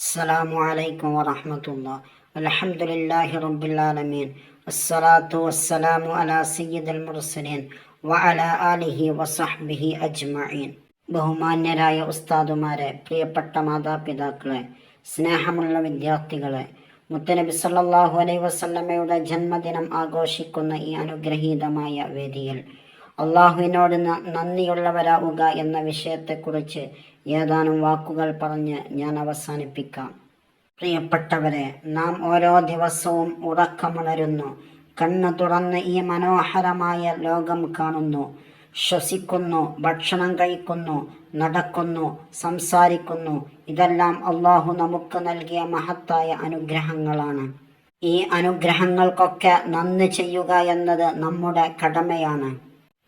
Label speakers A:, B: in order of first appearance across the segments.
A: അസ്സലാമു അലൈക്കും വറഹ്മത്തുള്ളാഹി. അൽഹംദുലില്ലാഹി റബ്ബിൽ ആലമീൻ. അസ്സലാത്തു വസ്സലാമു അലാ സയ്യിദിൽ മുർസലീൻ വഅലാ ആലിഹി വസഹ്ബിഹി അജ്മഈൻ. ബഹുമാന്യരായ ഉസ്താദുമാരെ, പ്രിയപ്പെട്ട മാതാപിതാക്കളെ, സ്നേഹമുള്ള വിദ്യാർത്ഥികളെ, മുത്തനബി സല്ലല്ലാഹു അലൈഹി വസല്ലമയുടെ ജന്മദിനം ആഘോഷിക്കുന്ന ഈ അനുഗ്രഹീതമായ വേദിയിൽ അള്ളാഹുവിനോട് നന്ദിയുള്ളവരാവുക എന്ന വിഷയത്തെക്കുറിച്ച് ഏതാനും വാക്കുകൾ പറഞ്ഞ് ഞാൻ അവസാനിപ്പിക്കാം. പ്രിയപ്പെട്ടവരെ, നാം ഓരോ ദിവസവും ഉറക്കമുണരുന്നു, കണ്ണ് തുറന്ന് ഈ മനോഹരമായ ലോകം കാണുന്നു, ശ്വസിക്കുന്നു, ഭക്ഷണം കഴിക്കുന്നു, നടക്കുന്നു, സംസാരിക്കുന്നു. ഇതെല്ലാം അള്ളാഹു നമുക്ക് നൽകിയ മഹത്തായ അനുഗ്രഹങ്ങളാണ്. ഈ അനുഗ്രഹങ്ങൾക്കൊക്കെ നന്ദി ചെയ്യുക എന്നത് നമ്മുടെ കടമയാണ്.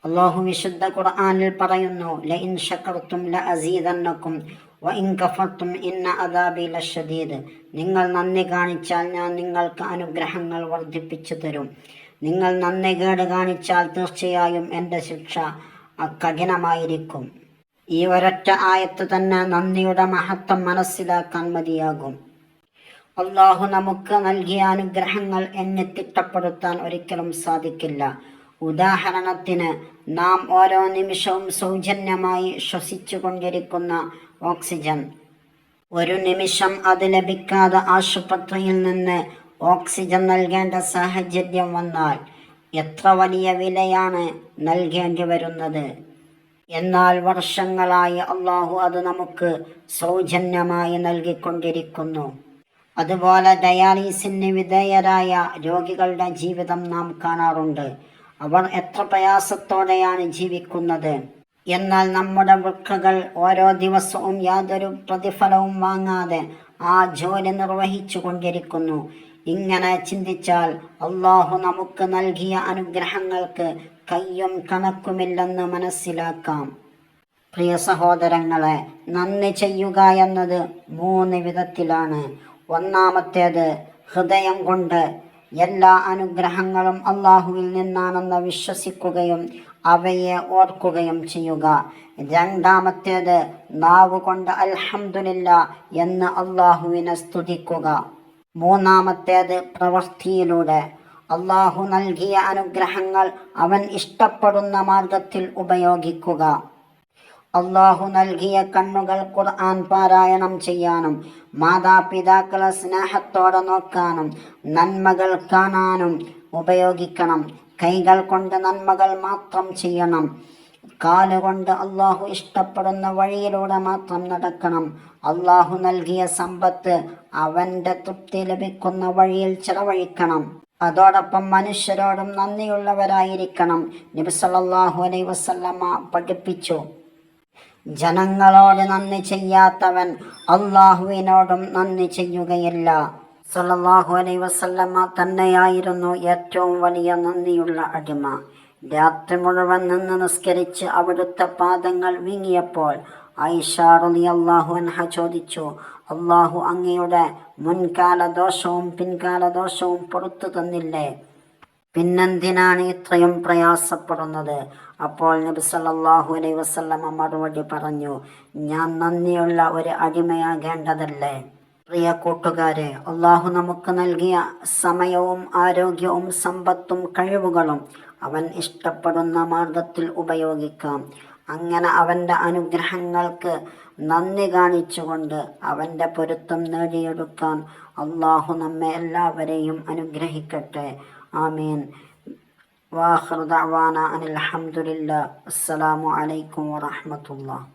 A: അള്ളാഹു വിശുദ്ധ ഖുർആനിൽ പറയുന്നു, ലഇൻ ശകർതും ലഅസീദന്നകും വഇൻ കഫർതും ഇന്ന അദാബി ലശദീദ്. നിങ്ങൾ നന്ദി കാണിച്ചാൽ ഞാൻ നിങ്ങൾക്ക് അനുഗ്രഹങ്ങൾ വർദ്ധിപ്പിച്ചു തരും. നിങ്ങൾ നന്ദികേട് കാണിച്ചാൽ തീർച്ചയായും എൻ്റെ ശിക്ഷ കഠിനമായിരിക്കും. ഈ ഒരൊറ്റ ആയത്ത് തന്നെ നന്ദിയുടെ മഹത്വം മനസ്സിലാക്കാൻ മതിയാകും. അള്ളാഹു നമുക്ക് നൽകിയ അനുഗ്രഹങ്ങൾ എന്നെ തിട്ടപ്പെടുത്താൻ ഒരിക്കലും സാധിക്കില്ല. ഉദാഹരണത്തിന്, നാം ഓരോ നിമിഷവും സൗജന്യമായി ശ്വസിച്ചു കൊണ്ടിരിക്കുന്ന ഓക്സിജൻ. ഒരു നിമിഷം അത് ലഭിക്കാതെ ആശുപത്രിയിൽ നിന്ന് ഓക്സിജൻ നൽകേണ്ട സാഹചര്യം വന്നാൽ എത്ര വലിയ വിലയാണ് നൽകേണ്ടി വരുന്നത്. എന്നാൽ വർഷങ്ങളായി അള്ളാഹു അത് നമുക്ക് സൗജന്യമായി നൽകിക്കൊണ്ടിരിക്കുന്നു. അതുപോലെ ഡയാലിസിന് വിധേയരായ രോഗികളുടെ ജീവിതം നാം കാണാറുണ്ട്. അവർ എത്ര പ്രയാസത്തോടെയാണ് ജീവിക്കുന്നത്. എന്നാൽ നമ്മുടെ വൃക്കകൾ ഓരോ ദിവസവും യാതൊരു പ്രതിഫലവും വാങ്ങാതെ ആ ജോലി നിർവഹിച്ചു കൊണ്ടിരിക്കുന്നു. ഇങ്ങനെ ചിന്തിച്ചാൽ അള്ളാഹു നമുക്ക് നൽകിയ അനുഗ്രഹങ്ങൾക്ക് കയ്യും കണക്കുമില്ലെന്ന് മനസ്സിലാക്കാം. പ്രിയ സഹോദരങ്ങളെ, നന്ദി ചെയ്യുക എന്നത് 3 വിധത്തിലാണ്. ഒന്നാമത്തേത്, ഹൃദയം കൊണ്ട് എല്ലാ അനുഗ്രഹങ്ങളും അള്ളാഹുവിൽ നിന്നാണെന്ന് വിശ്വസിക്കുകയും അവയെ ഓർക്കുകയും ചെയ്യുക. രണ്ടാമത്തേത്, നാവ് കൊണ്ട് അൽഹംദുലില്ലാ എന്ന് അള്ളാഹുവിനെ സ്തുതിക്കുക. മൂന്നാമത്തേത്, പ്രവൃത്തിയിലൂടെ അള്ളാഹു നൽകിയ അനുഗ്രഹങ്ങൾ അവൻ ഇഷ്ടപ്പെടുന്ന മാർഗത്തിൽ ഉപയോഗിക്കുക. അള്ളാഹു നൽകിയ കണ്ണുകൾ ഖുർആൻ പാരായണം ചെയ്യാനും മാതാപിതാക്കളെ സ്നേഹത്തോടെ നോക്കാനും നന്മകൾ കാണാനും ഉപയോഗിക്കണം. കൈകൾ കൊണ്ട് നന്മകൾ മാത്രം ചെയ്യണം. കാലുകൊണ്ട് അള്ളാഹു ഇഷ്ടപ്പെടുന്ന വഴിയിലൂടെ മാത്രം നടക്കണം. അള്ളാഹു നൽകിയ സമ്പത്ത് അവൻ്റെ തൃപ്തി ലഭിക്കുന്ന വഴിയിൽ ചെലവഴിക്കണം. അതോടൊപ്പം മനുഷ്യരോടും നന്ദിയുള്ളവരായിരിക്കണം. നബി സല്ലല്ലാഹു അലൈഹി വസല്ലമ പഠിപ്പിച്ചു, ജനങ്ങളോട് നന്ദി ചെയ്യാത്തവൻ അള്ളാഹുവിനോടും നന്ദി ചെയ്യുകയില്ല. സല്ലല്ലാഹു അലൈഹി വസല്ലമ തന്നെയായിരുന്നു ഏറ്റവും വലിയ നന്ദിയുള്ള അടിമ. രാത്രി മുഴുവൻ നിന്ന് നിസ്കരിച്ച് അവിടുത്തെ പാദങ്ങൾ വീങ്ങിയപ്പോൾ ആയിഷ റളിയല്ലാഹു അൻഹ ചോദിച്ചു, അള്ളാഹു അങ്ങയുടെ മുൻകാല ദോഷവും പിൻകാല ദോഷവും പുറത്തു തന്നില്ലേ? പിന്നെന്തിനാണ് ഇത്രയും പ്രയാസപ്പെടുന്നത്? അപ്പോൾ നബി സല്ലല്ലാഹു അലൈഹി വസല്ലമ മറുപടി പറഞ്ഞു, ഞാൻ നന്ദിയുള്ള ഒരു അടിമയാകേണ്ടതല്ലേ? പ്രിയ കൂട്ടുകാരെ, അള്ളാഹു നമുക്ക് നൽകിയ സമയവും ആരോഗ്യവും സമ്പത്തും കഴിവുകളും അവൻ ഇഷ്ടപ്പെടുന്ന മാർഗത്തിൽ ഉപയോഗിക്കാം. അങ്ങനെ അവൻ്റെ അനുഗ്രഹങ്ങൾക്ക് നന്ദി കാണിച്ചുകൊണ്ട് അവൻ്റെ പൊരുത്തം നേടിയെടുക്കാൻ അള്ളാഹു നമ്മെ എല്ലാവരെയും അനുഗ്രഹിക്കട്ടെ. ആമീൻ. വാഖിറു ദഅ്വാനാ അനിൽ ഹംദുലില്ലാഹ്. അസ്സലാമു അലൈക്കും വറഹ്മത്തുള്ളാഹി.